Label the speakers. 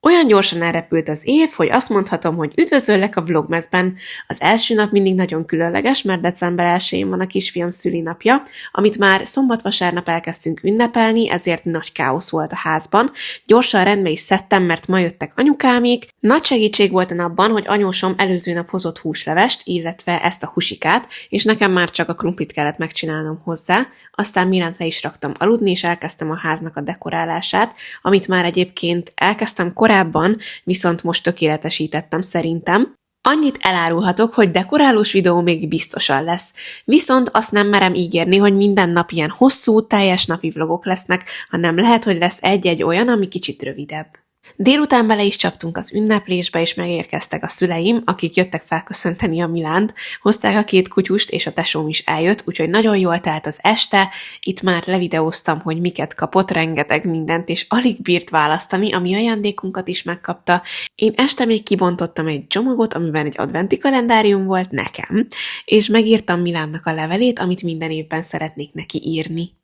Speaker 1: Olyan gyorsan elrepült az év, hogy azt mondhatom, hogy üdvözöllek a Vlogmasben. Az első nap mindig nagyon különleges, mert december 1-én van a kisfiam szülinapja, amit már szombat-vasárnap elkezdtünk ünnepelni, ezért nagy káosz volt a házban. Gyorsan rendbe is szedtem, mert ma jöttek anyukámik. Nagy segítség volt abban, hogy anyósom előző nap hozott húslevest, illetve ezt a husikát, és nekem már csak a krumplit kellett megcsinálnom hozzá. Aztán Milánt le is raktam aludni, és elkezdtem a háznak a dekorálását, amit már egyébként elkezdtem korábban, viszont most tökéletesítettem szerintem. Annyit elárulhatok, hogy dekorálós videó még biztosan lesz. Viszont azt nem merem ígérni, hogy minden nap ilyen hosszú, teljes napi vlogok lesznek, hanem lehet, hogy lesz egy-egy olyan, ami kicsit rövidebb. Délután bele is csaptunk az ünneplésbe, és megérkeztek a szüleim, akik jöttek felköszönteni a Milánt, hozták a 2 kutyust, és a tesóm is eljött, úgyhogy nagyon jól telt az este. Itt már levideóztam, hogy miket kapott, rengeteg mindent, és alig bírt választani, ami ajándékunkat is megkapta. Én este még kibontottam egy csomagot, amiben egy adventi kalendárium volt nekem, és megírtam Milánnak a levelét, amit minden évben szeretnék neki írni.